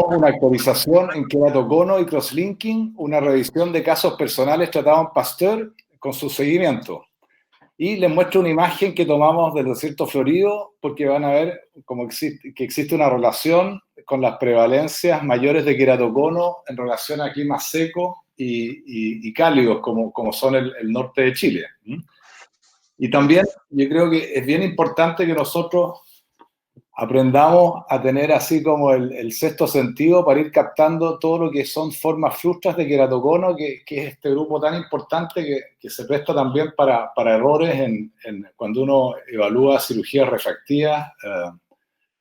una actualización en queratocono y crosslinking, una revisión de casos personales tratados en Pasteur con su seguimiento. Y les muestro una imagen que tomamos del desierto florido, porque van a ver que existe una relación con las prevalencias mayores de queratocono en relación a climas secos y cálidos, como son el norte de Chile. Y también yo creo que es bien importante que nosotros aprendamos a tener así como el sexto sentido para ir captando todo lo que son formas frustras de queratocono, que es este grupo tan importante que se presta también para errores cuando uno evalúa cirugías refractivas,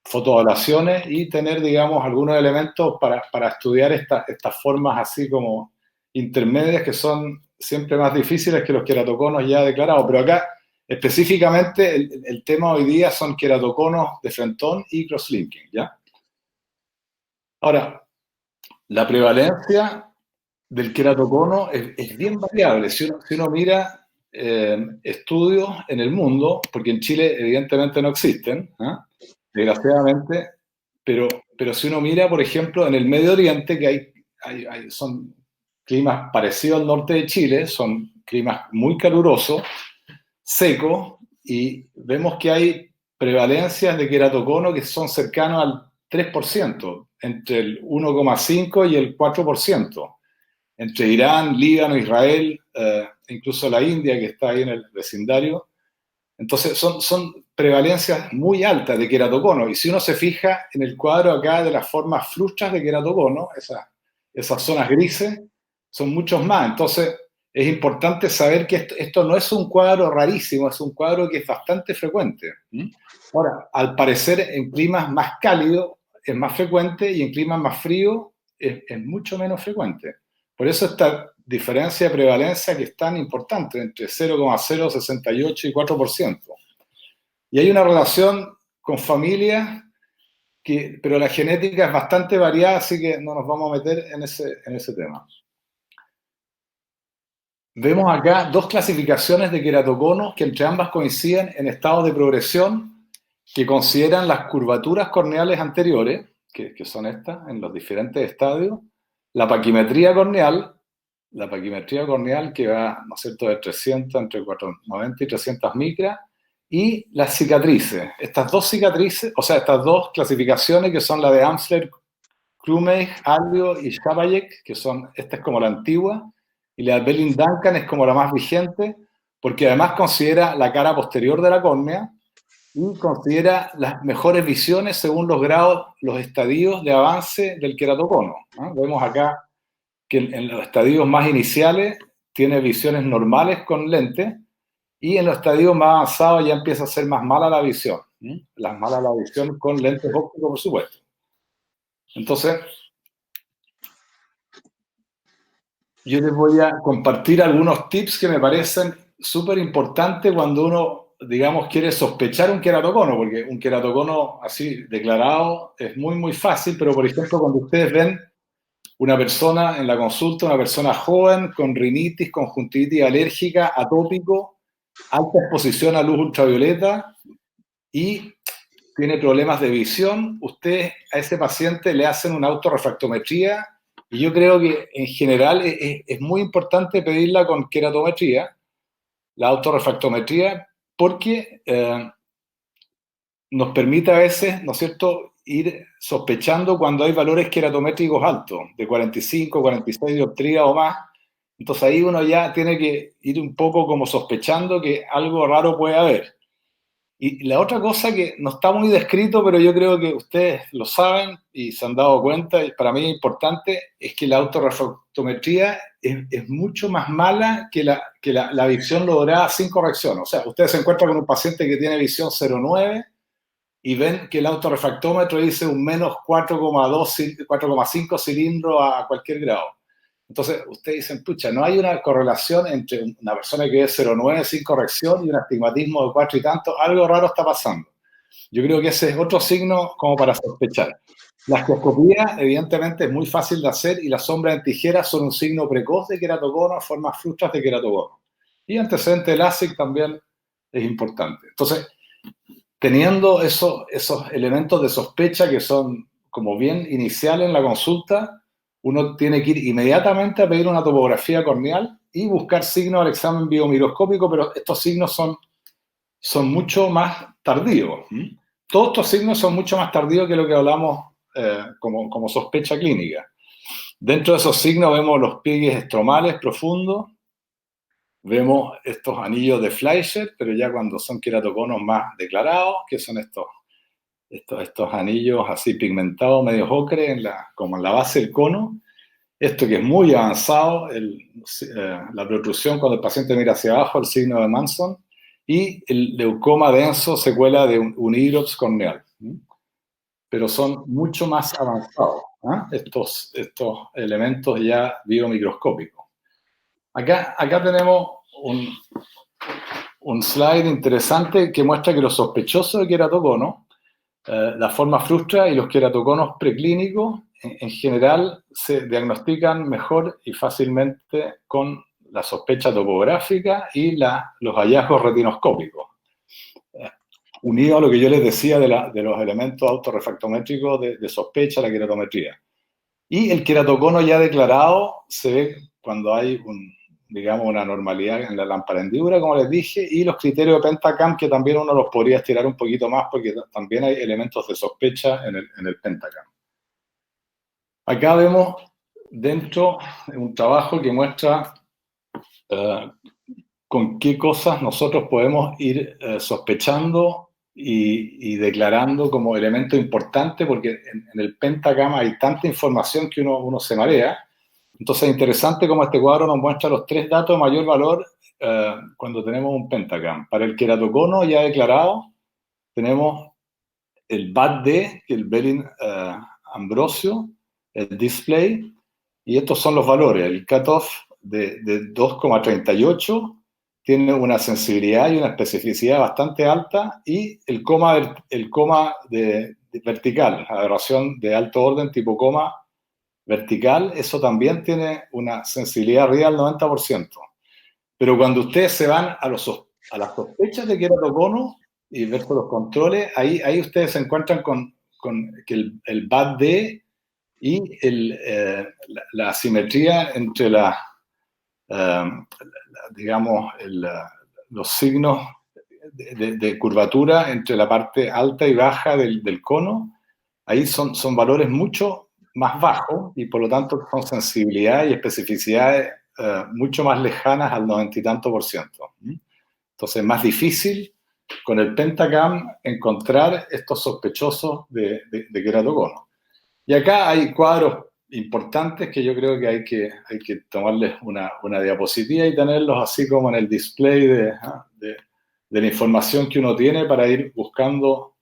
fotoablaciones, y tener, digamos, algunos elementos para estudiar estas formas así como intermedias, que son siempre más difíciles que los queratoconos ya declarados. Pero acá específicamente, el tema hoy día son queratoconos de Frenton y crosslinking, ¿ya? Ahora, la prevalencia del queratocono es bien variable. Si uno mira estudios en el mundo, porque en Chile evidentemente no existen, desgraciadamente, pero si uno mira, por ejemplo, en el Medio Oriente, que son climas parecidos al norte de Chile, son climas muy calurosos, seco, y vemos que hay prevalencias de queratocono que son cercanos al 3%, entre el 1,5 y el 4%, entre Irán, Líbano, Israel, incluso la India, que está ahí en el vecindario. Entonces son prevalencias muy altas de queratocono, y si uno se fija en el cuadro acá de las formas frustras de queratocono, esas zonas grises son muchos más. Entonces es importante saber que esto no es un cuadro rarísimo, es un cuadro que es bastante frecuente. Ahora, al parecer en climas más cálidos es más frecuente, y en climas más fríos es mucho menos frecuente. Por eso esta diferencia de prevalencia que es tan importante, entre 0,068 y 4%. Y hay una relación con familias, pero la genética es bastante variada, así que no nos vamos a meter en ese tema. Vemos acá dos clasificaciones de queratoconos que entre ambas coinciden en estados de progresión, que consideran las curvaturas corneales anteriores, que son estas, en los diferentes estadios, la paquimetría corneal que va, ¿no es cierto?, de 300, entre 490 y 300 micras, y las cicatrices. Estas dos cicatrices, o sea, estas dos clasificaciones, que son la de Amsler, Krummeich, Alvio y Schabajek, esta es como la antigua, y la de Belling-Duncan es como la más vigente, porque además considera la cara posterior de la córnea y considera las mejores visiones según los grados, los estadios de avance del queratocono, ¿no? Vemos acá que en los estadios más iniciales tiene visiones normales con lentes, y en los estadios más avanzados ya empieza a ser más mala la visión. Mala la visión con lentes ópticos, por supuesto. Entonces, yo les voy a compartir algunos tips que me parecen súper importantes cuando uno, digamos, quiere sospechar un queratocono, porque un queratocono así declarado es muy, muy fácil, pero por ejemplo, cuando ustedes ven una persona en la consulta, una persona joven con rinitis, conjuntivitis alérgica, atópico, alta exposición a luz ultravioleta y tiene problemas de visión, ustedes a ese paciente le hacen una autorrefractometría, y yo creo que en general es muy importante pedirla con queratometría, la autorrefractometría, porque nos permite a veces, ¿no es cierto?, ir sospechando cuando hay valores queratométricos altos, de 45, 46 dioptrías o más. Entonces ahí uno ya tiene que ir un poco como sospechando que algo raro puede haber. Y la otra cosa que no está muy descrito, pero yo creo que ustedes lo saben y se han dado cuenta, y para mí es importante, es que la autorrefractometría es mucho más mala que la visión lograda sin corrección. O sea, ustedes se encuentran con un paciente que tiene visión 0,9 y ven que el autorrefractómetro dice un menos 4,2, 4,5 cilindros a cualquier grado. Entonces, ustedes dicen, pucha, no hay una correlación entre una persona que es 0,9 sin corrección y un astigmatismo de 4 y tanto. Algo raro está pasando. Yo creo que ese es otro signo como para sospechar. La astroskopía, evidentemente, es muy fácil de hacer, y las sombras en tijeras son un signo precoz de queratocono, formas frustras de queratocono. Y antecedente de LASIK también es importante. Entonces, teniendo esos elementos de sospecha que son como bien inicial en la consulta, uno tiene que ir inmediatamente a pedir una topografía corneal y buscar signos al examen biomicroscópico, pero estos signos son mucho más tardíos. Todos estos signos son mucho más tardíos que lo que hablamos como sospecha clínica. Dentro de esos signos vemos los pliegues estromales profundos, vemos estos anillos de Fleischer, pero ya cuando son queratoconos más declarados, que son estos anillos así pigmentados, medio ocre, como en la base del cono. Esto que es muy avanzado, la protrusión cuando el paciente mira hacia abajo, el signo de Manson, y el leucoma denso, secuela de un hidrops corneal. Pero son mucho más avanzados, estos elementos ya biomicroscópicos. Acá tenemos un slide interesante que muestra que los sospechosos de queratocono, la forma frustra y los queratoconos preclínicos, en general se diagnostican mejor y fácilmente con la sospecha topográfica y los hallazgos retinoscópicos. Unido a lo que yo les decía de los elementos autorrefractométricos de sospecha, la queratometría. Y el queratocono ya declarado se ve cuando hay digamos, una normalidad en la lámpara hendidura, como les dije, y los criterios de Pentacam, que también uno los podría estirar un poquito más, porque también hay elementos de sospecha en el Pentacam. Acá vemos dentro un trabajo que muestra con qué cosas nosotros podemos ir sospechando y declarando como elemento importante, porque en el Pentacam hay tanta información que uno se marea. Entonces es interesante cómo este cuadro nos muestra los 3 datos de mayor valor cuando tenemos un Pentacam. Para el queratocono ya declarado, tenemos el BAD-D, el Belin-Ambrosio, el display, y estos son los valores. El cutoff de 2,38 tiene una sensibilidad y una especificidad bastante alta, y el coma vertical, aberración de alto orden tipo coma vertical, eso también tiene una sensibilidad arriba del 90%. Pero cuando ustedes se van a las sospechas de queratocono y ver los controles, ahí ustedes se encuentran con que el BAD-D y la asimetría entre digamos, los signos de curvatura entre la parte alta y baja del cono, ahí son valores mucho más bajos y por lo tanto son sensibilidades y especificidades mucho más lejanas al 90 y tanto %. Entonces es más difícil con el Pentacam encontrar estos sospechosos de queratocono. Y acá hay cuadros importantes que yo creo que hay que tomarles una diapositiva y tenerlos así como en el display de la información que uno tiene para ir buscando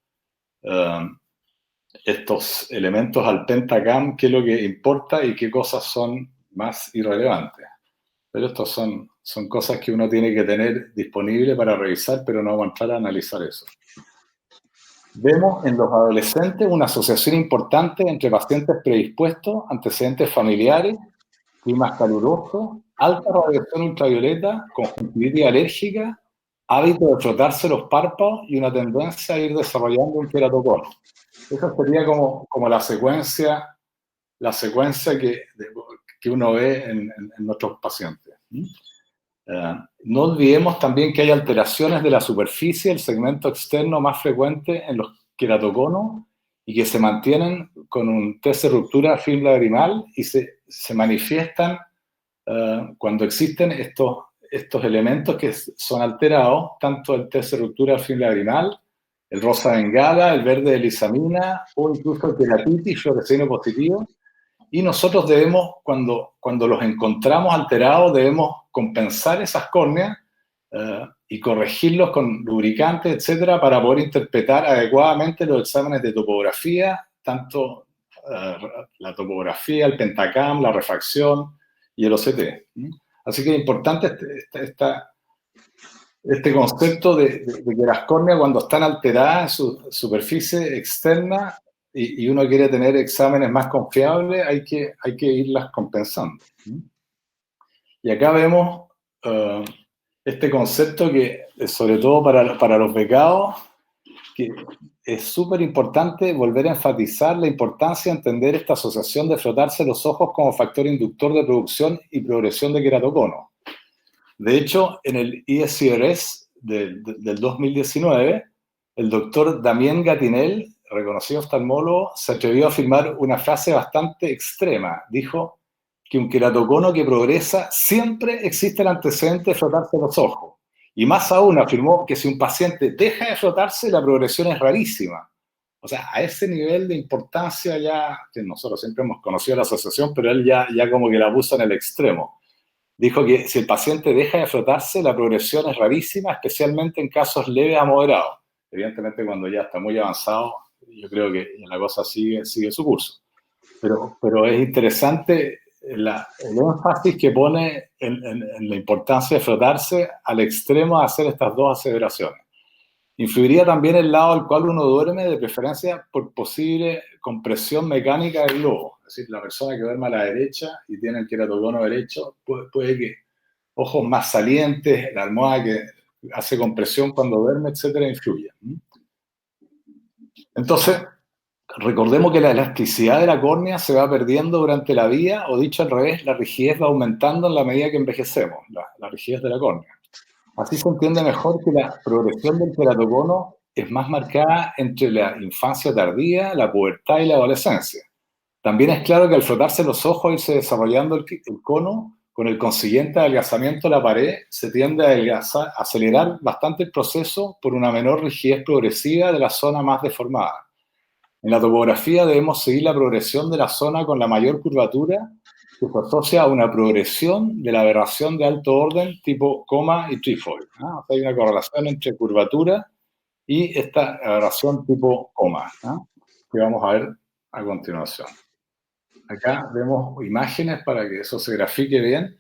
estos elementos al Pentacam, qué es lo que importa y qué cosas son más irrelevantes. Pero estas son cosas que uno tiene que tener disponible para revisar, pero no aguantar a analizar eso. Vemos en los adolescentes una asociación importante entre pacientes predispuestos, antecedentes familiares, climas calurosos, alta radiación ultravioleta, conjuntivitis alérgica, hábito de frotarse los párpados y una tendencia a ir desarrollando un queratocono. Esa sería como la secuencia que uno ve en nuestros pacientes. No olvidemos también que hay alteraciones de la superficie, el segmento externo más frecuente en los queratoconos y que se mantienen con un test de ruptura film lagrimal y se manifiestan cuando existen estos elementos que son alterados, tanto el test de ruptura film lagrimal, el rosa bengala, el verde de lisamina o incluso el queratitis fluoresceína positivo. Y nosotros debemos, cuando los encontramos alterados, debemos compensar esas córneas y corregirlos con lubricantes, etcétera, para poder interpretar adecuadamente los exámenes de topografía, tanto la topografía, el Pentacam, la refracción y el OCT. Así que es importante este concepto de que las córneas, cuando están alteradas en su superficie externa, y uno quiere tener exámenes más confiables, hay que irlas compensando. Y acá vemos este concepto que, sobre todo para los becados, que es súper importante volver a enfatizar la importancia de entender esta asociación de frotarse los ojos como factor inductor de producción y progresión de queratocono. De hecho, en el ESCRS del 2019, el doctor Damien Gatinel, reconocido oftalmólogo, se atrevió a afirmar una frase bastante extrema. Dijo que un queratocono que progresa siempre existe el antecedente de frotarse los ojos. Y más aún afirmó que si un paciente deja de frotarse, la progresión es rarísima. O sea, a ese nivel de importancia ya, que nosotros siempre hemos conocido la asociación, pero él ya como que la puso en el extremo. Dijo que si el paciente deja de frotarse, la progresión es rarísima, especialmente en casos leves a moderados. Evidentemente, cuando ya está muy avanzado, yo creo que la cosa sigue su curso. Pero es interesante el énfasis que pone en la importancia de frotarse al extremo de hacer estas dos aseveraciones. Influiría también el lado al cual uno duerme, de preferencia por posible compresión mecánica del globo. Es decir, la persona que duerme a la derecha y tiene el queratocono derecho, puede que ojos más salientes, la almohada que hace compresión cuando duerme, etcétera, influye. Entonces, recordemos que la elasticidad de la córnea se va perdiendo durante la vida, o dicho al revés, la rigidez va aumentando en la medida que envejecemos, la rigidez de la córnea. Así se entiende mejor que la progresión del queratocono es más marcada entre la infancia tardía, la pubertad y la adolescencia. También es claro que al frotarse los ojos e irse desarrollando el cono, con el consiguiente adelgazamiento de la pared, se tiende a acelerar bastante el proceso por una menor rigidez progresiva de la zona más deformada. En la topografía debemos seguir la progresión de la zona con la mayor curvatura, que se asocia a una progresión de la aberración de alto orden tipo coma y trefoil. ¿No? O sea, hay una correlación entre curvatura y esta aberración tipo coma, ¿no? Que vamos a ver a continuación. Acá vemos imágenes para que eso se grafique bien.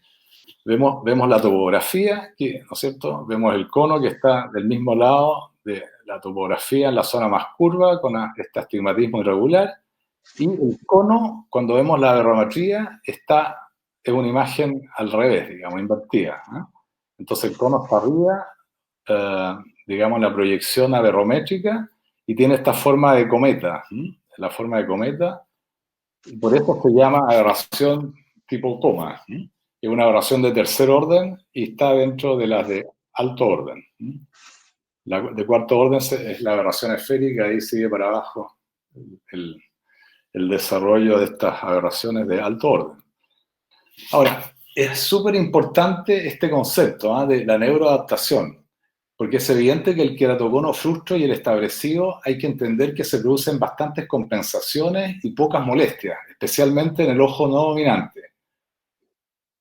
Vemos la topografía, ¿no es cierto? Vemos el cono que está del mismo lado de la topografía en la zona más curva, con este astigmatismo irregular. Y el cono, cuando vemos la aberrometría, es una imagen al revés, digamos, invertida, ¿no? Entonces el cono está arriba, digamos, la proyección aberrométrica, y tiene esta forma de cometa, la forma de cometa, y por eso se llama aberración tipo coma. Es una aberración de tercer orden y está dentro de las de alto orden. La de cuarto orden es la aberración esférica, ahí sigue para abajo el desarrollo de estas aberraciones de alto orden. Ahora, es súper importante este concepto de la neuroadaptación, porque es evidente que el queratocono frustro y el establecido hay que entender que se producen bastantes compensaciones y pocas molestias, especialmente en el ojo no dominante.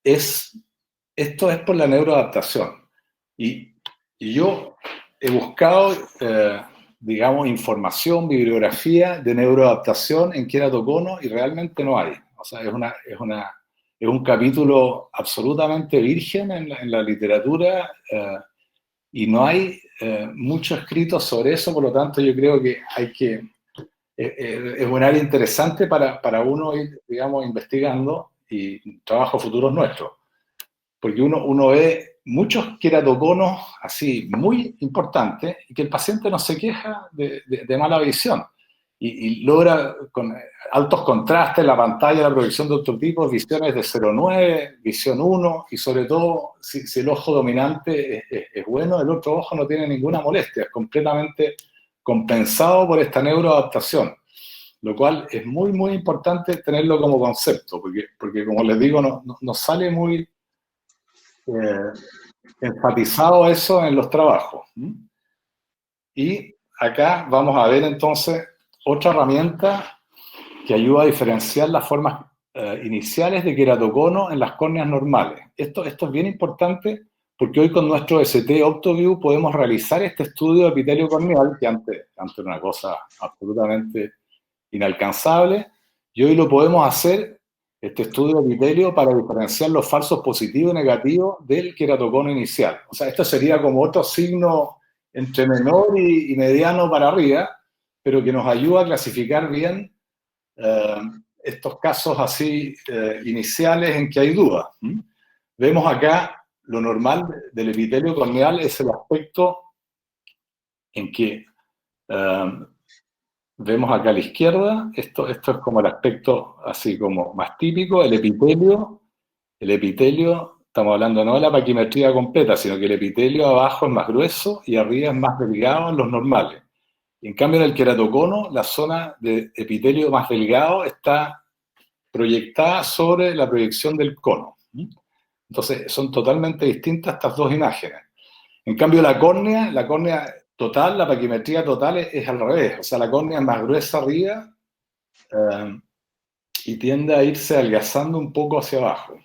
Esto es por la neuroadaptación. Y yo he buscado, digamos, información, bibliografía de neuroadaptación en queratocono y realmente no hay. O sea, es un capítulo absolutamente virgen en la literatura y no hay mucho escrito sobre eso, por lo tanto yo creo que es un área interesante para uno ir, digamos, investigando y trabajos futuros nuestros. Porque uno ve muchos queratoconos así muy importantes y que el paciente no se queja de mala visión y logra con altos contrastes en la pantalla, la proyección de otro tipo, visiones de 0,9, visión 1 y sobre todo si el ojo dominante es bueno, el otro ojo no tiene ninguna molestia, es completamente compensado por esta neuroadaptación, lo cual es muy, muy importante tenerlo como concepto, porque como les digo, no sale muy enfatizado eso en los trabajos. Y acá vamos a ver entonces otra herramienta que ayuda a diferenciar las formas iniciales de queratocono en las córneas normales. Esto es bien importante porque hoy con nuestro ST OptoView podemos realizar este estudio de epitelio corneal, que antes era una cosa absolutamente inalcanzable, y hoy lo podemos hacer, este estudio de epitelio, para diferenciar los falsos positivos y negativos del queratocono inicial. O sea, esto sería como otro signo entre menor y mediano para arriba, pero que nos ayuda a clasificar bien estos casos así iniciales en que hay dudas. Vemos acá lo normal del epitelio corneal es el aspecto en que vemos acá a la izquierda, esto es como el aspecto así como más típico, el epitelio, estamos hablando no de la paquimetría completa, sino que el epitelio abajo es más grueso y arriba es más delgado en los normales. En cambio, en el queratocono, la zona de epitelio más delgado está proyectada sobre la proyección del cono. Entonces, son totalmente distintas estas dos imágenes. En cambio, la córnea total, la paquimetría total es al revés. O sea, la córnea es más gruesa arriba y tiende a irse adelgazando un poco hacia abajo.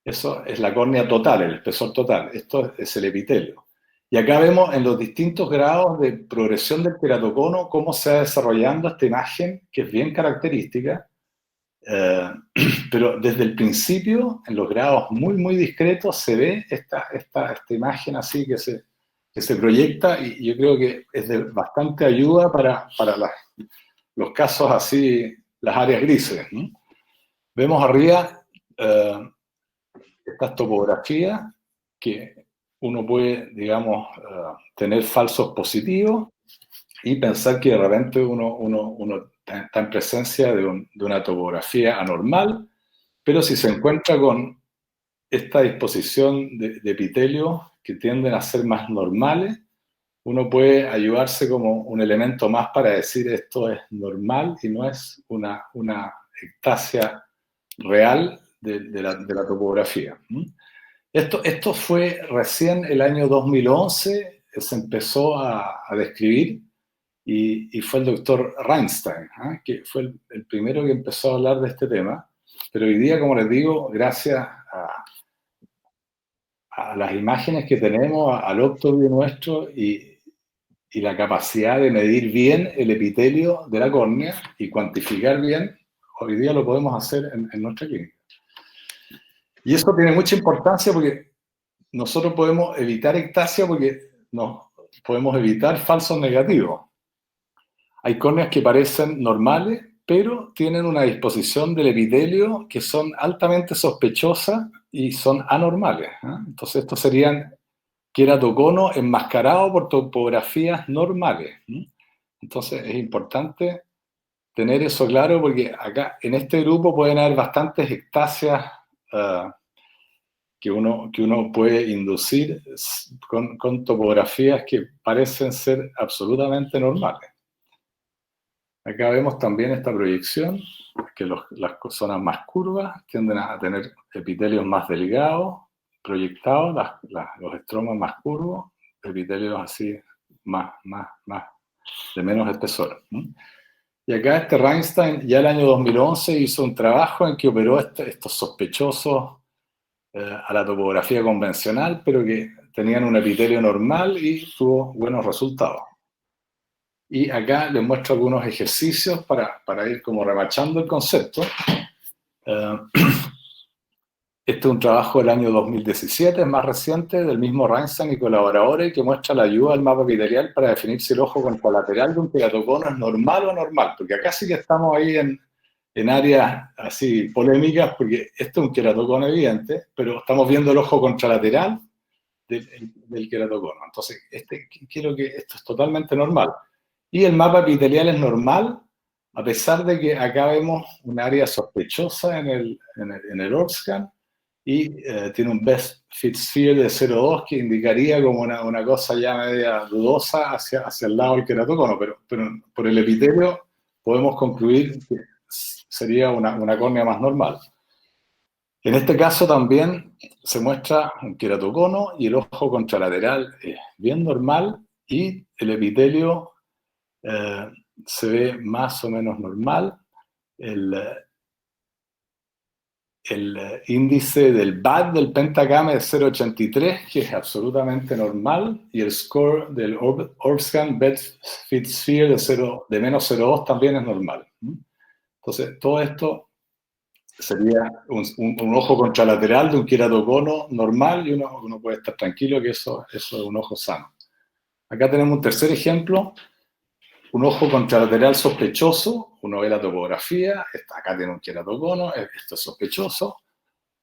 Eso es la córnea total, el espesor total. Esto es el epitelio. Y acá vemos en los distintos grados de progresión del queratocono cómo se va desarrollando esta imagen, que es bien característica, pero desde el principio, en los grados muy, muy discretos, se ve esta imagen así que se proyecta, y yo creo que es de bastante ayuda para los casos así, las áreas grises, ¿no? Vemos arriba estas topografías que uno puede, digamos, tener falsos positivos y pensar que de repente uno está en presencia de una topografía anormal, pero si se encuentra con esta disposición de epitelio que tienden a ser más normales, uno puede ayudarse como un elemento más para decir esto es normal y no es una ectasia real de la topografía. Esto fue recién el año 2011, se empezó a describir, y fue el doctor Reinstein, que fue el primero que empezó a hablar de este tema. Pero hoy día, como les digo, gracias a las imágenes que tenemos, al Octavio nuestro y la capacidad de medir bien el epitelio de la córnea y cuantificar bien, hoy día lo podemos hacer en nuestra clínica. Y eso tiene mucha importancia porque nosotros podemos evitar ectasia porque podemos evitar falsos negativos. Hay córneas que parecen normales, pero tienen una disposición del epitelio que son altamente sospechosas y son anormales. Entonces, estos serían queratocono enmascarado por topografías normales. Entonces, es importante tener eso claro porque acá, en este grupo, pueden haber bastantes ectasias que uno puede inducir con topografías que parecen ser absolutamente normales. Acá vemos también esta proyección, que las zonas más curvas tienden a tener epitelios más delgados, proyectados, los estromas más curvos, epitelios así más de menos espesor. Y acá Reinstein ya el año 2011 hizo un trabajo en que operó estos sospechosos a la topografía convencional, pero que tenían un epitelio normal y tuvo buenos resultados. Y acá les muestro algunos ejercicios para ir como remachando el concepto. Este es un trabajo del año 2017, es más reciente, del mismo Reinstein y colaboradores, que muestra la ayuda del mapa epitelial para definir si el ojo contralateral de un queratocono es normal o anormal, porque acá sí que estamos ahí en áreas así polémicas, porque esto es un queratocono evidente, pero estamos viendo el ojo contralateral del queratocono. Entonces, quiero que esto es totalmente normal. Y el mapa epitelial es normal, a pesar de que acá vemos un área sospechosa en el ORSCAN y tiene un best fit sphere de 0,2 que indicaría como una cosa ya media dudosa hacia el lado del queratocono, pero por el epitelio podemos concluir que sería una córnea más normal. En este caso también se muestra un queratocono y el ojo contralateral es bien normal y el epitelio se ve más o menos normal. El índice del BAD del pentagame es 0,83, que es absolutamente normal, y el score del ORBSCAN Best Fit Sphere de menos 0,2 también es normal. Entonces, todo esto sería un ojo contralateral de un queratocono normal y uno puede estar tranquilo que eso es un ojo sano. Acá tenemos un tercer ejemplo, un ojo contralateral sospechoso, uno ve la topografía, acá tiene un queratocono, esto es sospechoso,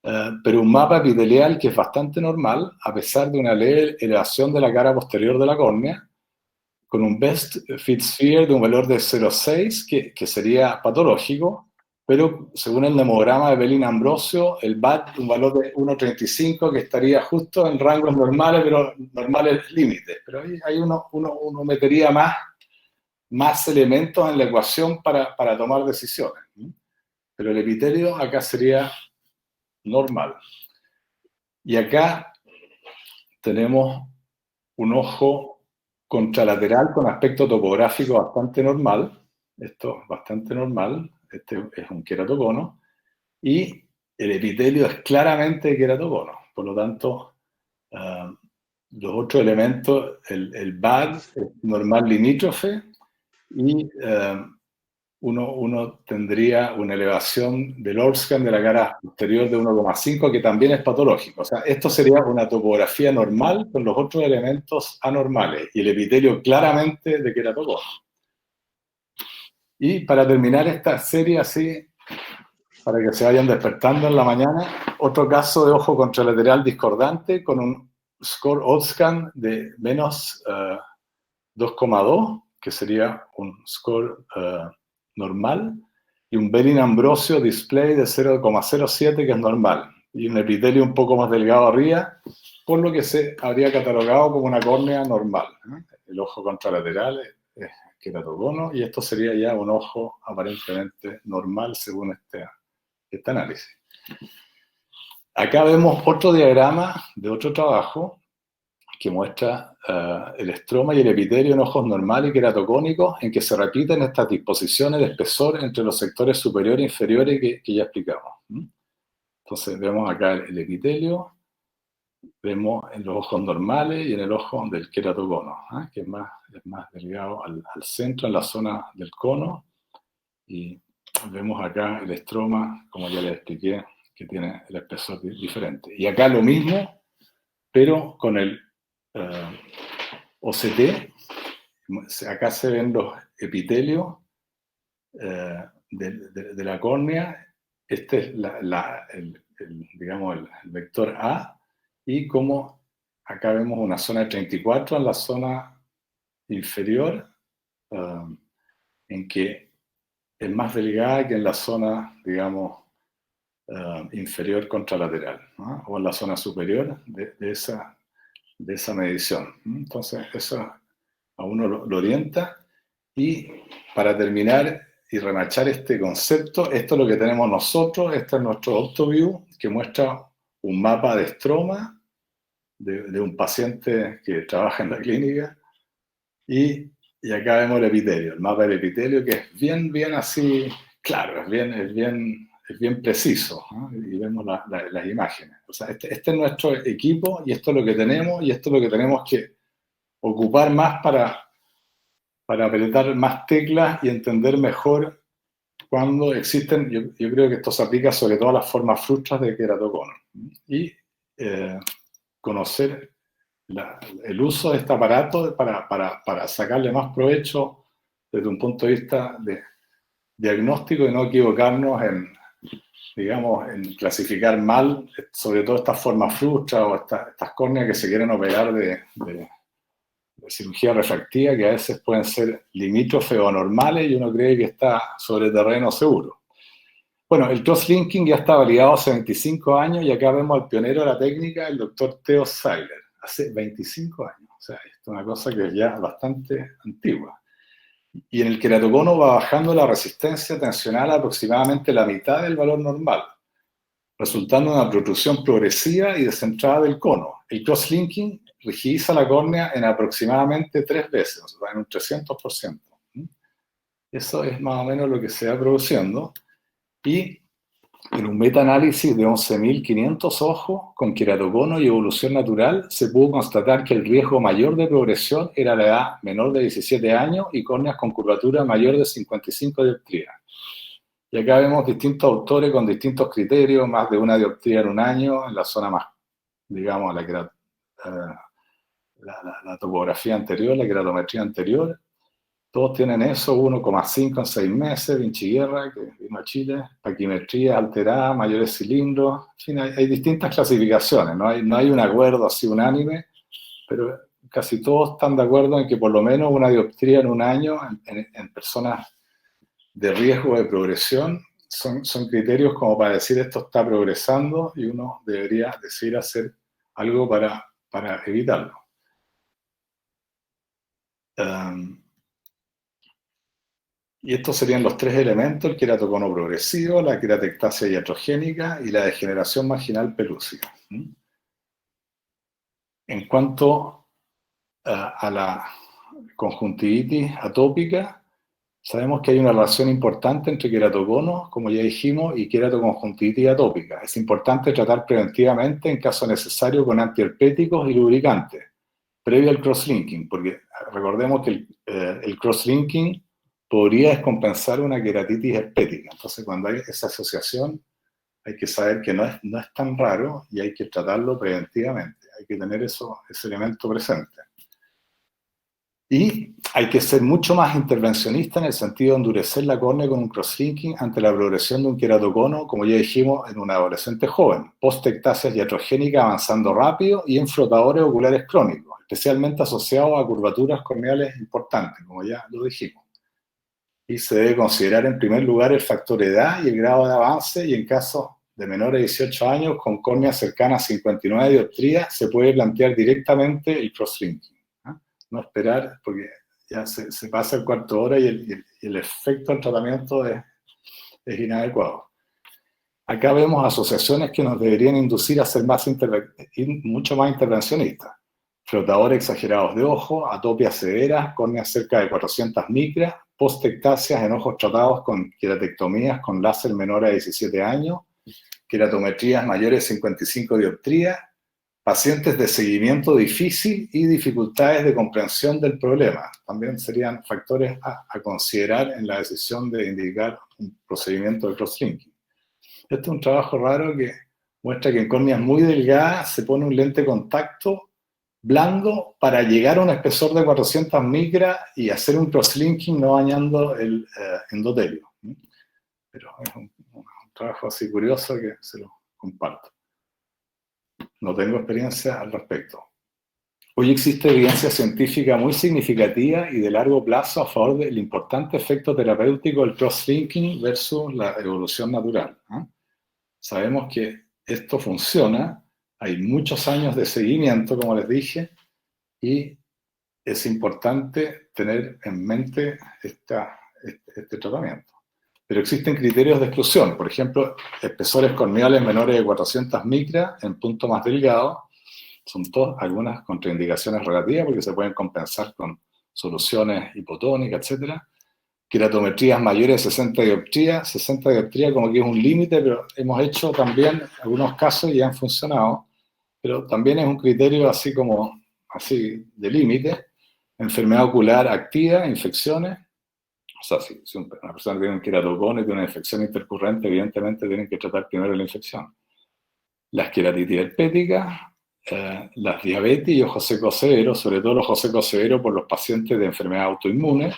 pero un mapa epitelial que es bastante normal, a pesar de una leve elevación de la cara posterior de la córnea, con un best fit sphere de un valor de 0,6, que sería patológico, pero según el nemograma de Bellin-Ambrosio, el BAT un valor de 1,35, que estaría justo en rangos normales, pero normales límites. Pero ahí uno metería más elementos en la ecuación para tomar decisiones. Pero el epitelio acá sería normal. Y acá tenemos un ojo contralateral con aspecto topográfico bastante normal. Esto es bastante normal. Este es un queratocono. Y el epitelio es claramente queratocono. Por lo tanto, los otros elementos, el BAD es normal limítrofe y uno tendría una elevación del Orscan de la cara posterior de 1,5, que también es patológico. O sea, esto sería una topografía normal con los otros elementos anormales y el epitelio claramente de queratocono. Y para terminar esta serie así, para que se vayan despertando en la mañana, otro caso de ojo contralateral discordante con un score Orscan de menos 2,2, que sería un score normal, y un Bellin-Ambrosio display de 0,07, que es normal, y un epitelio un poco más delgado arriba, por lo que se habría catalogado como una córnea normal. El ojo contralateral es queratocono, y esto sería ya un ojo aparentemente normal según este análisis. Acá vemos otro diagrama de otro trabajo que muestra el estroma y el epitelio en ojos normales y queratocónicos, en que se repiten estas disposiciones de espesor entre los sectores superiores e inferiores que ya explicamos. Entonces vemos acá el epitelio, vemos en los ojos normales y en el ojo del queratocono, que es más delgado al centro, en la zona del cono, y vemos acá el estroma, como ya les expliqué, que tiene el espesor diferente. Y acá lo mismo, pero con el OCT. Acá se ven los epitelios de la córnea. Este es digamos, el vector A, y como acá vemos una zona de 34 en la zona inferior, en que es más delgada que en la zona, digamos, inferior contralateral, ¿no? O en la zona superior de esa medición. Entonces, eso a uno lo orienta. Y para terminar y remachar este concepto, esto es lo que tenemos nosotros. Este es nuestro OptoView, que muestra un mapa de estroma de un paciente que trabaja en la clínica, y acá vemos el epitelio, el mapa del epitelio, que es bien así, claro, es bien preciso, ¿no? Y vemos las imágenes. O sea, este es nuestro equipo, y esto es lo que tenemos, y esto es lo que tenemos que ocupar más para apretar más teclas y entender mejor cuando existen. Yo creo que esto se aplica sobre todo a las formas frustras de queratocono. Y conocer el uso de este aparato para sacarle más provecho desde un punto de vista de diagnóstico, y no equivocarnos en clasificar mal, sobre todo estas formas frustras o estas córneas que se quieren operar de cirugía refractiva, que a veces pueden ser limítrofes o anormales, y uno cree que está sobre terreno seguro. Bueno, el cross-linking ya está validado hace 25 años, y acá vemos al pionero de la técnica, el doctor Theo Seiler, hace 25 años. O sea, esto es una cosa que es ya bastante antigua. Y en el queratocono va bajando la resistencia tensional a aproximadamente la mitad del valor normal, resultando en una protrusión progresiva y descentrada del cono. El cross-linking rigidiza la córnea en aproximadamente 3 veces, o sea, en un 300%. Eso es más o menos lo que se va produciendo. Y en un metaanálisis de 11.500 ojos con queratocono y evolución natural, se pudo constatar que el riesgo mayor de progresión era la edad menor de 17 años y córneas con curvatura mayor de 55 dioptrías. Y acá vemos distintos autores con distintos criterios, más de una dioptría en un año, en la zona más, digamos, la topografía anterior, la queratometría anterior. Todos tienen eso, 1,5 en 6 meses, Vinci Guerra, que vino a Chile, paquimetría alterada, mayores cilindros, en fin, hay distintas clasificaciones, no hay un acuerdo así unánime, pero casi todos están de acuerdo en que por lo menos una dioptría en un año en personas de riesgo de progresión son criterios como para decir esto está progresando y uno debería decidir hacer algo para evitarlo. Y estos serían los tres elementos: el queratocono progresivo, la queratectasia iatrogénica y la degeneración marginal pelúcida. En cuanto a la conjuntivitis atópica, sabemos que hay una relación importante entre queratocono, como ya dijimos, y queratoconjuntivitis atópica. Es importante tratar preventivamente, en caso necesario, con antiherpéticos y lubricantes, previo al crosslinking, porque recordemos que el crosslinking podría descompensar una queratitis herpética. Entonces, cuando hay esa asociación, hay que saber que no es tan raro y hay que tratarlo preventivamente. Hay que tener ese elemento presente. Y hay que ser mucho más intervencionista en el sentido de endurecer la córnea con un crosslinking ante la progresión de un queratocono, como ya dijimos, en un adolescente joven, postectasias iatrogénicas avanzando rápido y en flotadores oculares crónicos, especialmente asociados a curvaturas corneales importantes, como ya lo dijimos. Y se debe considerar en primer lugar el factor edad y el grado de avance, y en caso de menores de 18 años con córnea cercana a 59 dioptrías se puede plantear directamente el crosslinking. No esperar, porque ya se pasa el cuarto hora y el efecto del tratamiento es inadecuado. Acá vemos asociaciones que nos deberían inducir a ser mucho más intervencionistas. Flotadores exagerados de ojo, atopias severas, córneas cerca de 400 micras, postectasias en ojos tratados con queratectomías con láser menor a 17 años, queratometrías mayores de 55 dioptrías, pacientes de seguimiento difícil y dificultades de comprensión del problema. También serían factores a considerar en la decisión de indicar un procedimiento de crosslinking. Este es un trabajo raro que muestra que en córneas muy delgadas se pone un lente de contacto blando para llegar a un espesor de 400 micras y hacer un crosslinking no dañando el endotelio. Pero es un trabajo así curioso que se lo comparto. No tengo experiencia al respecto. Hoy existe evidencia científica muy significativa y de largo plazo a favor del importante efecto terapéutico del crosslinking versus la evolución natural. Sabemos que esto funciona, hay muchos años de seguimiento, como les dije, y es importante tener en mente este tratamiento. Pero existen criterios de exclusión, por ejemplo, espesores corneales menores de 400 micras en punto más delgado. Son algunas contraindicaciones relativas porque se pueden compensar con soluciones hipotónicas, etc. Queratometrías mayores de 60 dioptrías como que es un límite, pero hemos hecho también algunos casos y han funcionado, pero también es un criterio así de límite. Enfermedad ocular activa, infecciones. O sea, si una persona tiene un queratocono y tiene una infección intercurrente, evidentemente tienen que tratar primero la infección. Las queratitis herpéticas, las diabetes y ojos secos severos, sobre todo los ojos secos severos por los pacientes de enfermedad autoinmune.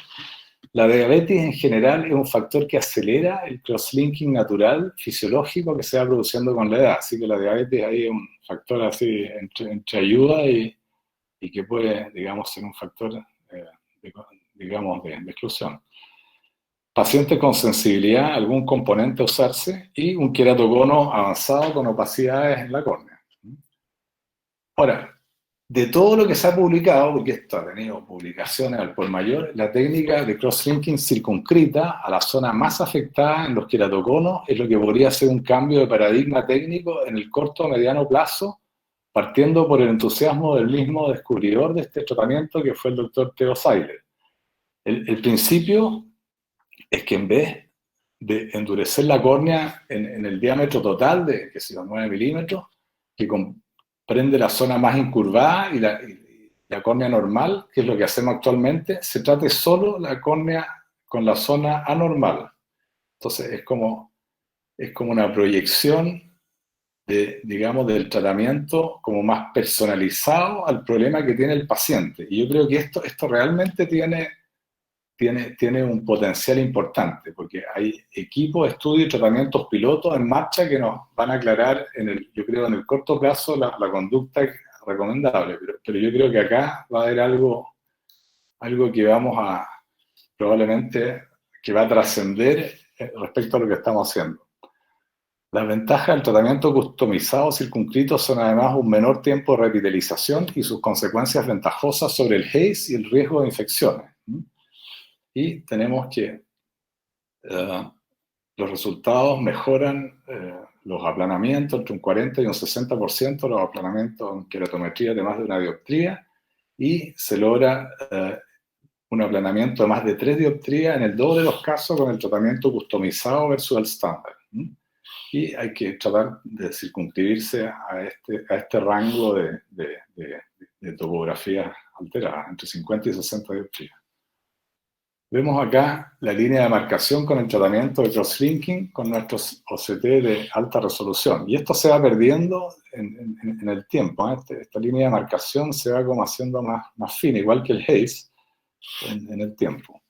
La diabetes en general es un factor que acelera el crosslinking natural, fisiológico, que se va produciendo con la edad. Así que la diabetes ahí es un factor así entre ayuda y que puede, digamos, ser un factor, de exclusión. Pacientes con sensibilidad a algún componente a usarse y un queratocono avanzado con opacidades en la córnea. Ahora, de todo lo que se ha publicado, porque esto ha tenido publicaciones al por mayor, la técnica de crosslinking circunscrita a la zona más afectada en los queratoconos es lo que podría ser un cambio de paradigma técnico en el corto o mediano plazo, partiendo por el entusiasmo del mismo descubridor de este tratamiento, que fue el doctor Theo Seiler. El principio es que en vez de endurecer la córnea en el diámetro total de, 9 milímetros, que comprende la zona más incurvada y la córnea normal, que es lo que hacemos actualmente, se trate solo la córnea con la zona anormal. Entonces es como una proyección del tratamiento como más personalizado al problema que tiene el paciente. Y yo creo que esto realmente tiene un potencial importante, porque hay equipos, estudios y tratamientos pilotos en marcha que nos van a aclarar, yo creo, en el corto plazo la conducta recomendable, pero yo creo que acá va a haber algo que vamos a, probablemente, que va a trascender respecto a lo que estamos haciendo. Las ventajas del tratamiento customizado circunscrito son además un menor tiempo de repitelización y sus consecuencias ventajosas sobre el Haze y el riesgo de infecciones. Y tenemos que los resultados mejoran los aplanamientos entre un 40 y un 60%, los aplanamientos en queratometría de más de una dioptría, y se logra un aplanamiento de más de 3 dioptrías en el doble de los casos con el tratamiento customizado versus el estándar. Y hay que tratar de circunscribirse a este rango de topografías alteradas, entre 50 y 60 dioptrías. Vemos acá la línea de marcación con el tratamiento de crosslinking con nuestros OCT de alta resolución. Y esto se va perdiendo en el tiempo. Esta línea de marcación se va como haciendo más fina, igual que el Haze, en el tiempo.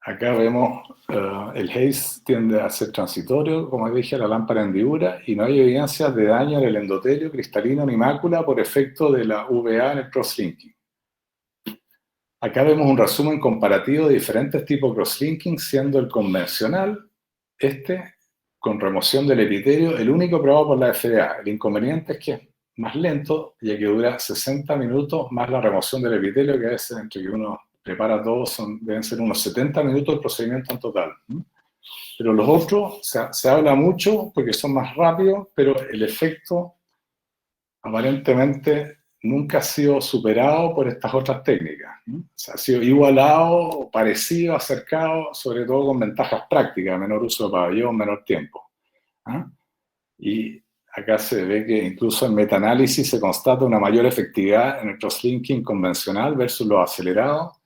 Acá vemos el Haze tiende a ser transitorio, como dije, a la lámpara hendidura, y no hay evidencias de daño en el endotelio cristalino ni mácula por efecto de la UVA en el crosslinking. Acá vemos un resumen comparativo de diferentes tipos de crosslinking, siendo el convencional, con remoción del epitelio, el único probado por la FDA. El inconveniente es que es más lento, ya que dura 60 minutos más la remoción del epitelio, que a veces entre que uno prepara todo deben ser unos 70 minutos de procedimiento en total. Pero los otros se habla mucho porque son más rápidos, pero el efecto aparentemente nunca ha sido superado por estas otras técnicas. O sea, ha sido igualado, parecido, acercado, sobre todo con ventajas prácticas, menor uso de pabellón, menor tiempo. Y acá se ve que incluso en metaanálisis se constata una mayor efectividad en el crosslinking convencional versus los acelerados,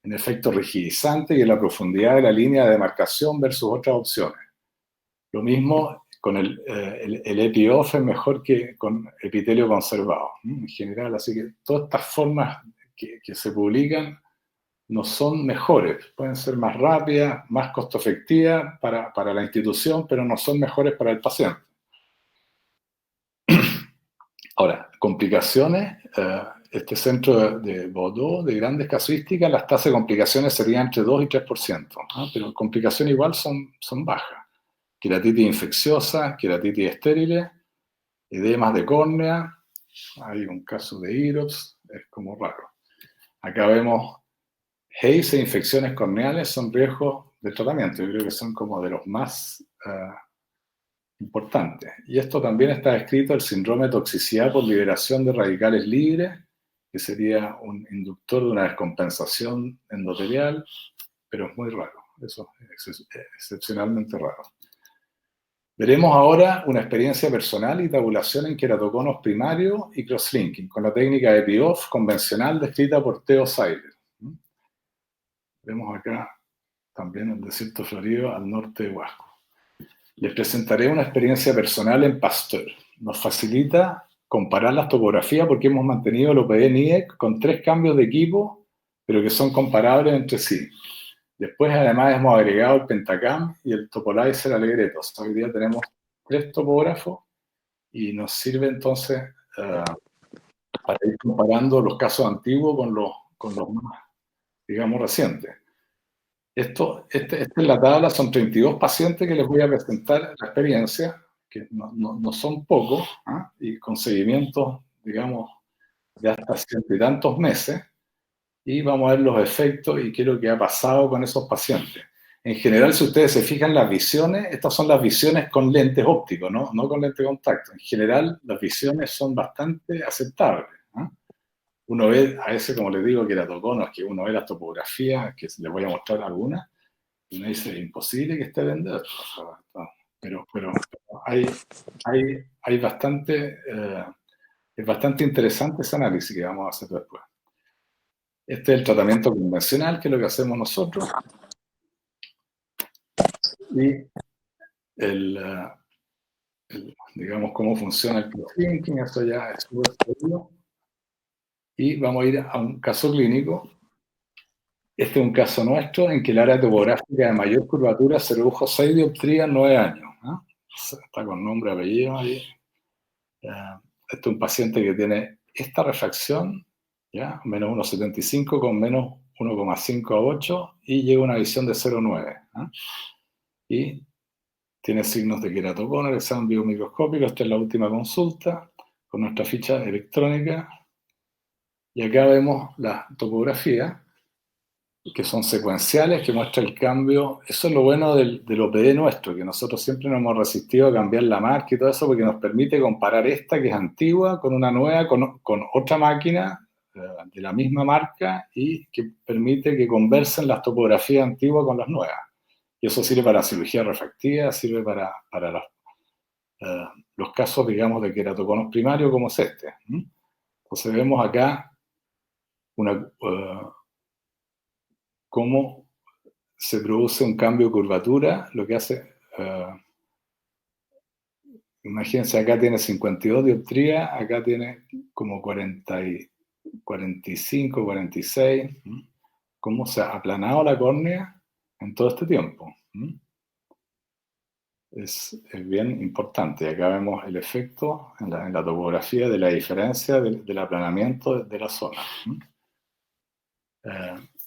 en efecto rigidizante y en la profundidad de la línea de demarcación versus otras opciones. Lo mismo con el EPI-OFF es mejor que con epitelio conservado, en general. Así que todas estas formas que se publican no son mejores. Pueden ser más rápidas, más costo efectivas para la institución, pero no son mejores para el paciente. Ahora, complicaciones. Este centro de Bordeaux, de grandes casuísticas, las tasas de complicaciones serían entre 2 y 3%, pero complicaciones igual son bajas. Queratitis infecciosa, queratitis estériles, edemas de córnea, hay un caso de IROPS, es como raro. Acá vemos Haze e infecciones corneales son riesgos de tratamiento, yo creo que son como de los más importantes. Y esto también está descrito, el síndrome de toxicidad por liberación de radicales libres, que sería un inductor de una descompensación endotelial, pero es muy raro, eso es excepcionalmente raro. Veremos ahora una experiencia personal y tabulación en queratoconos primarios y crosslinking, con la técnica de EPI-OFF convencional descrita por Theo Seiler. Vemos acá también el desierto florido al norte de Huasco. Les presentaré una experiencia personal en Pasteur. Nos facilita comparar las topografías porque hemos mantenido el OPD-NIEC con 3 cambios de equipo, pero que son comparables entre sí. Después, además, hemos agregado el Pentacam y el Topolizer Allegretto. Hoy día tenemos 3 topógrafos y nos sirve entonces para ir comparando los casos antiguos con los más, digamos, recientes. Esta es la tabla, son 32 pacientes que les voy a presentar la experiencia, que no son pocos, y con seguimientos, digamos, de hasta 100 y tantos meses. Y vamos a ver los efectos y qué es lo que ha pasado con esos pacientes. En general, si ustedes se fijan las visiones, estas son las visiones con lentes ópticos, no con lente de contacto. En general, las visiones son bastante aceptables. Uno ve a ese, como les digo, queratoconos, que uno ve las topografías, que les voy a mostrar algunas, y uno dice, es imposible que esté vendido. Pero hay bastante, es bastante interesante ese análisis que vamos a hacer después. Este es el tratamiento convencional, que es lo que hacemos nosotros. Y digamos, cómo funciona el crosslinking, eso ya es súper seguro. Y vamos a ir a un caso clínico. Este es un caso nuestro en que el área topográfica de mayor curvatura se redujo 6 dioptrías en 9 años. Está con nombre, apellido ahí. este es un paciente que tiene esta refracción, ¿ya? Menos 1,75 con menos 1,5 a 8 y llega a una visión de 0,9. Y tiene signos de queratocono, el examen biomicroscópico. Esta es la última consulta con nuestra ficha electrónica. Y acá vemos la topografía, que son secuenciales, que muestra el cambio. Eso es lo bueno del OPD nuestro, que nosotros siempre nos hemos resistido a cambiar la marca y todo eso, porque nos permite comparar esta, que es antigua, con una nueva, con otra máquina de la misma marca, y que permite que conversen las topografías antiguas con las nuevas. Y eso sirve para cirugía refractiva, sirve para los casos, digamos, de queratoconos primarios, como es este. Entonces vemos acá cómo se produce un cambio de curvatura, lo que hace, imagínense, acá tiene 52 dioptrías, acá tiene como 45, 46, cómo se ha aplanado la córnea en todo este tiempo. Es bien importante. Acá vemos el efecto en la topografía de la diferencia del aplanamiento de la zona.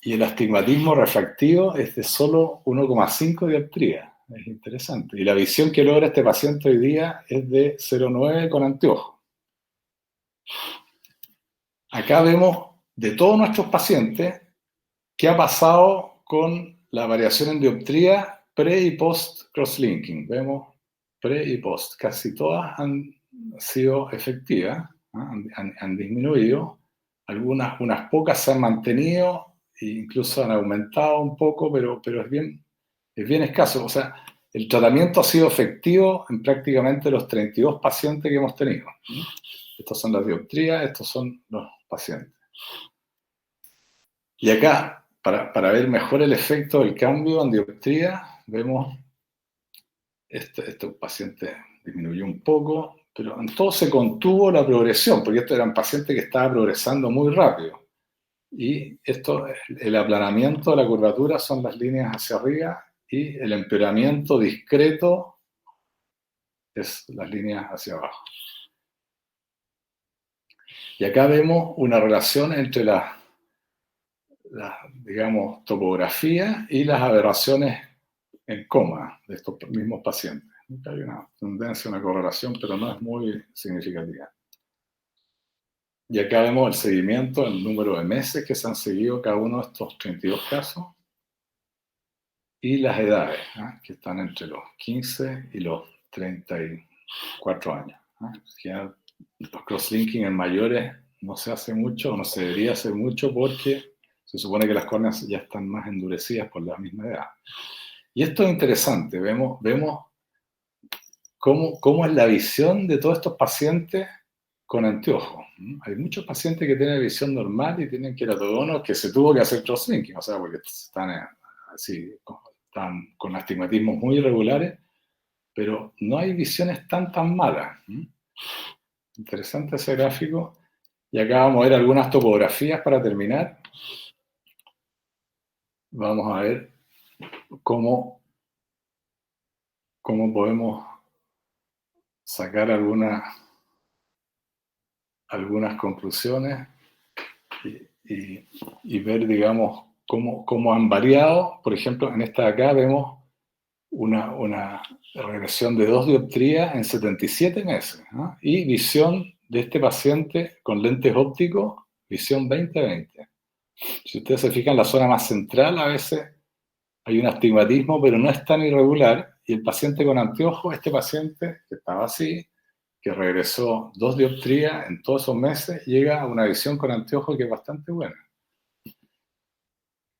Y el astigmatismo refractivo es de solo 1,5 dioptrías. Es interesante. Y la visión que logra este paciente hoy día es de 0,9 con anteojo. Acá vemos de todos nuestros pacientes qué ha pasado con la variación en dioptría pre y post crosslinking. Vemos pre y post. Casi todas han sido efectivas, han disminuido. Unas pocas se han mantenido e incluso han aumentado un poco, pero es bien escaso. O sea, el tratamiento ha sido efectivo en prácticamente los 32 pacientes que hemos tenido. Estas son las dioptrías, estos son los pacientes. Y acá, para ver mejor el efecto del cambio en dioptría, vemos este paciente disminuyó un poco, pero en todo se contuvo la progresión, porque estos eran pacientes que estaban progresando muy rápido. Y esto, el aplanamiento de la curvatura son las líneas hacia arriba y el empeoramiento discreto es las líneas hacia abajo. Y acá vemos una relación entre la digamos, topografía y las aberraciones en coma de estos mismos pacientes. Hay una tendencia, una correlación, pero no es muy significativa. Y acá vemos el seguimiento, el número de meses que se han seguido cada uno de estos 32 casos y las edades, que están entre los 15 y los 34 años. Los crosslinking en mayores no se hace mucho, o no se debería hacer mucho, porque se supone que las córneas ya están más endurecidas por la misma edad. Y esto es interesante, vemos cómo es la visión de todos estos pacientes con anteojos. Hay muchos pacientes que tienen visión normal y tienen queratoconos que se tuvo que hacer crosslinking, o sea, porque están con astigmatismos muy irregulares, pero no hay visiones tan malas. Interesante ese gráfico. Y acá vamos a ver algunas topografías para terminar. Vamos a ver cómo podemos sacar algunas conclusiones y ver, digamos, cómo han variado. Por ejemplo, en esta de acá vemos una regresión de 2 dioptrías en 77 meses, ¿no? Y visión de este paciente con lentes ópticos, visión 20/20. Si ustedes se fijan, en la zona más central a veces hay un astigmatismo, pero no es tan irregular, y el paciente con anteojos, este paciente que estaba así, que regresó 2 dioptrías en todos esos meses, llega a una visión con anteojos que es bastante buena.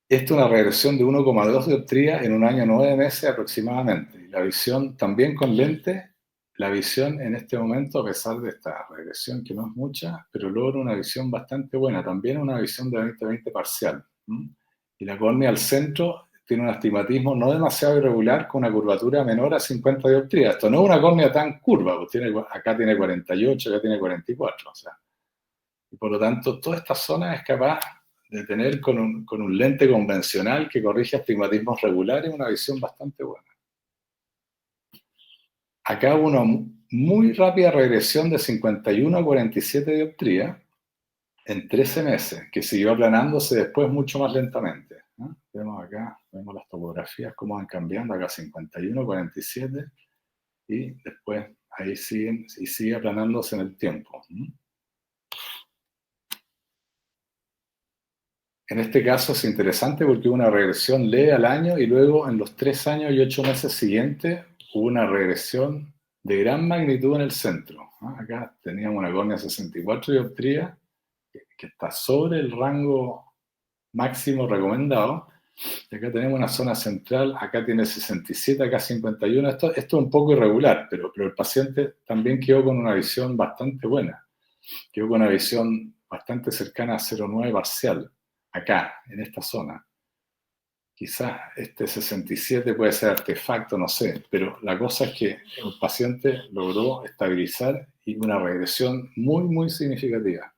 Esto es una regresión de 1,2 dioptrías en un año 9 meses aproximadamente. La visión también con lente, la visión en este momento, a pesar de esta regresión que no es mucha, pero logra una visión bastante buena, también una visión de 20/20 parcial. Y la córnea al centro tiene un astigmatismo no demasiado irregular, con una curvatura menor a 50 dioptrías. Esto no es una córnea tan curva, pues acá tiene 48, acá tiene 44, o sea. Y por lo tanto, toda esta zona es capaz de tener con un lente convencional que corrige astigmatismos regulares una visión bastante buena. Acá uno muy rápida regresión de 51 a 47 dioptrías en 13 meses, que siguió aplanándose después mucho más lentamente, ¿no? Vemos acá, vemos las topografías, cómo van cambiando, acá 51, 47, y después ahí siguen, y sigue aplanándose en el tiempo, ¿no? En este caso es interesante porque hubo una regresión leve al año y luego en los 3 años y 8 meses siguientes hubo una regresión de gran magnitud en el centro, ¿no? Acá teníamos una córnea 64 dioptrías, que está sobre el rango máximo recomendado. Y acá tenemos una zona central, acá tiene 67, acá 51. Esto es un poco irregular, pero el paciente también quedó con una visión bastante buena. Quedó con una visión bastante cercana a 0,9 parcial, acá, en esta zona. Quizás este 67 puede ser artefacto, no sé, pero la cosa es que el paciente logró estabilizar y una regresión muy, muy significativa.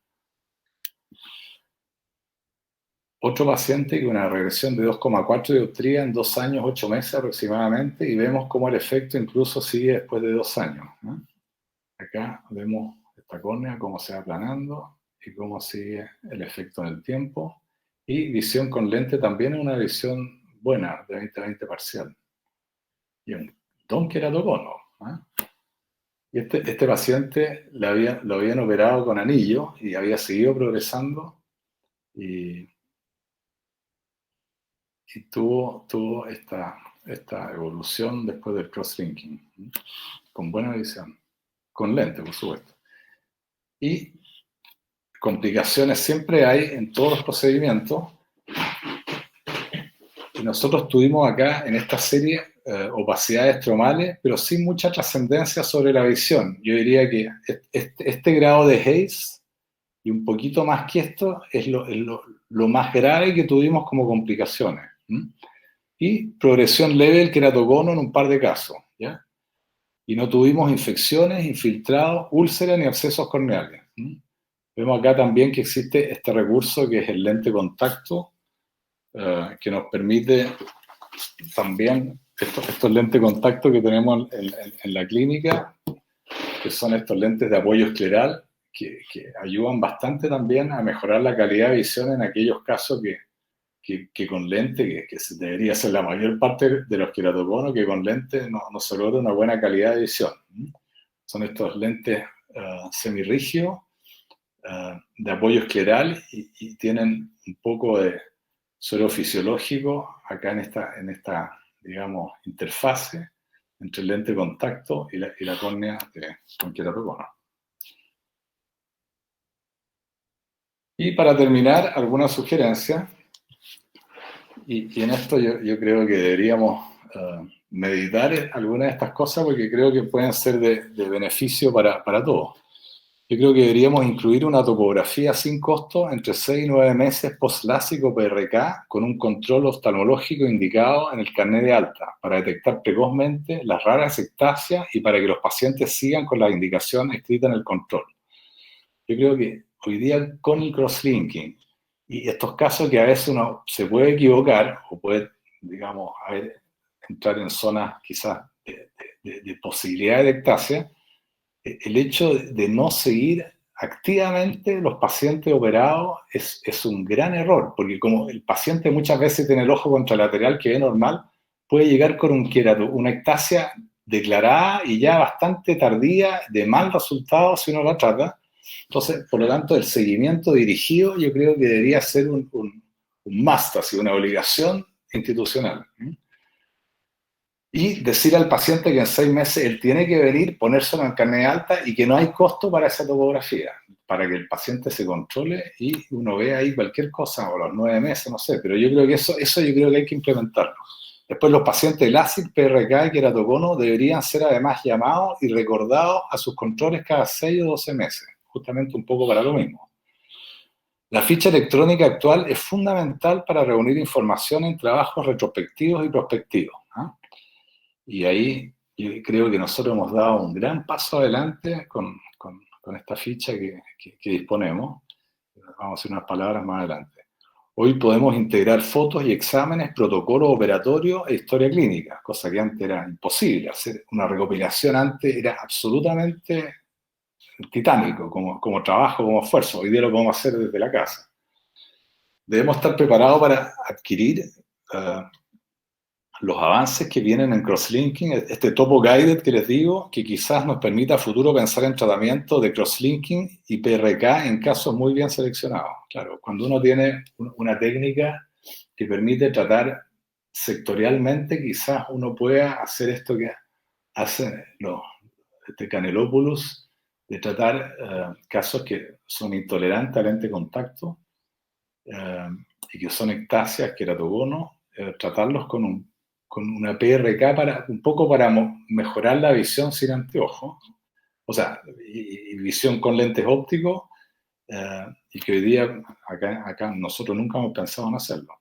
Otro paciente con una regresión de 2,4 dioptría en 2 años, 8 meses aproximadamente, y vemos cómo el efecto incluso sigue después de 2 años, ¿no? Acá vemos esta córnea, cómo se va aplanando y cómo sigue el efecto en el tiempo. Y visión con lente también es una visión buena, de 20-20 parcial. Y un don queratocono, ¿eh? Y este paciente lo habían operado con anillo y había seguido progresando y tuvo esta evolución después del cross-linking, ¿sí? Con buena visión, con lente, por supuesto. Y complicaciones siempre hay en todos los procedimientos. Y nosotros tuvimos acá en esta serie opacidades estromales, pero sin mucha trascendencia sobre la visión. Yo diría que este grado de Haze y un poquito más que esto es lo más grave que tuvimos como complicaciones, ¿sí? Y progresión leve del queratocono en un par de casos, ¿ya? Y no tuvimos infecciones, infiltrados, úlceras ni abscesos corneales, ¿sí? Vemos acá también que existe este recurso que es el lente contacto, que nos permite también estos lentes contacto que tenemos en la clínica, que son estos lentes de apoyo escleral, que ayudan bastante también a mejorar la calidad de visión en aquellos casos que con lente, que debería ser la mayor parte de los queratoconos, que con lente no se logra una buena calidad de visión. Son estos lentes semirrígidos, de apoyo escleral, y tienen un poco de suero fisiológico acá en esta, digamos, interfase entre el lente de contacto y la córnea con queratocono. Y para terminar, algunas sugerencias. Y en esto yo creo que deberíamos meditar algunas de estas cosas porque creo que pueden ser de beneficio para todos. Yo creo que deberíamos incluir una topografía sin costo entre 6 y 9 meses post-lásico PRK con un control oftalmológico indicado en el carnet de alta para detectar precozmente las raras ectasias y para que los pacientes sigan con la indicación escrita en el control. Yo creo que hoy día con el crosslinking y estos casos que a veces uno se puede equivocar o puede, digamos, entrar en zonas quizás de posibilidad de ectasia, el hecho de no seguir activamente los pacientes operados es un gran error, porque como el paciente muchas veces tiene el ojo contralateral que ve normal, puede llegar con una ectasia declarada y ya bastante tardía, de mal resultado si uno la trata. Entonces, por lo tanto, el seguimiento dirigido yo creo que debería ser un must, así, una obligación institucional. Y decir al paciente que en 6 meses él tiene que venir, ponérselo en carnet de alta y que no hay costo para esa topografía, para que el paciente se controle y uno vea ahí cualquier cosa, o los 9 meses, no sé, pero yo creo que eso yo creo que hay que implementarlo. Después los pacientes LASIK, PRK y queratocono deberían ser además llamados y recordados a sus controles cada 6 o 12 meses, justamente un poco para lo mismo. La ficha electrónica actual es fundamental para reunir información en trabajos retrospectivos y prospectivos, ¿no? Y ahí yo creo que nosotros hemos dado un gran paso adelante con esta ficha que disponemos. Vamos a decir unas palabras más adelante. Hoy podemos integrar fotos y exámenes, protocolos operatorios e historia clínica, cosa que antes era imposible. Hacer una recopilación antes era absolutamente titánico, como trabajo, como esfuerzo. Hoy día lo podemos hacer desde la casa. Debemos estar preparados para adquirir los avances que vienen en crosslinking, este topo guided que les digo, que quizás nos permita a futuro pensar en tratamiento de crosslinking y PRK en casos muy bien seleccionados. Claro, cuando uno tiene una técnica que permite tratar sectorialmente, quizás uno pueda hacer esto que hace Canelopoulos, de tratar casos que son intolerantes al lente de contacto y que son ectasias, queratocono, tratarlos con una PRK un poco para mejorar la visión sin anteojos, o sea, y visión con lentes ópticos, y que hoy día acá nosotros nunca hemos pensado en hacerlo.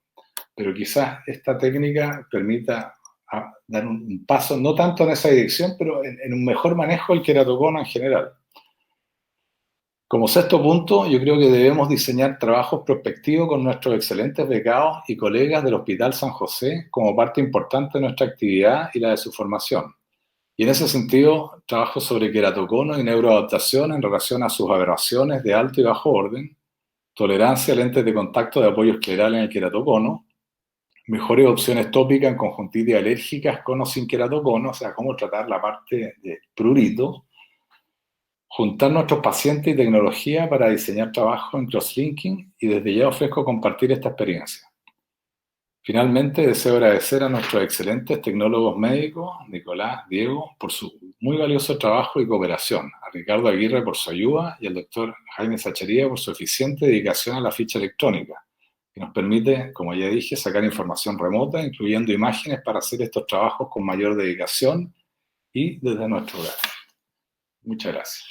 Pero quizás esta técnica permita dar un paso, no tanto en esa dirección, pero en un mejor manejo del queratocono en general. Como sexto punto, yo creo que debemos diseñar trabajos prospectivos con nuestros excelentes becados y colegas del Hospital San José como parte importante de nuestra actividad y la de su formación. Y en ese sentido, trabajo sobre queratocono y neuroadaptación en relación a sus aberraciones de alto y bajo orden, tolerancia a lentes de contacto de apoyo escleral en el queratocono, mejores opciones tópicas en conjuntivitis alérgicas con o sin queratocono, o sea, cómo tratar la parte de prurito, juntar nuestros pacientes y tecnología para diseñar trabajo en crosslinking y desde ya ofrezco compartir esta experiencia. Finalmente, deseo agradecer a nuestros excelentes tecnólogos médicos, Nicolás, Diego, por su muy valioso trabajo y cooperación, a Ricardo Aguirre por su ayuda y al doctor Jaime Zacharía por su eficiente dedicación a la ficha electrónica, que nos permite, como ya dije, sacar información remota, incluyendo imágenes para hacer estos trabajos con mayor dedicación y desde nuestro hogar. Muchas gracias.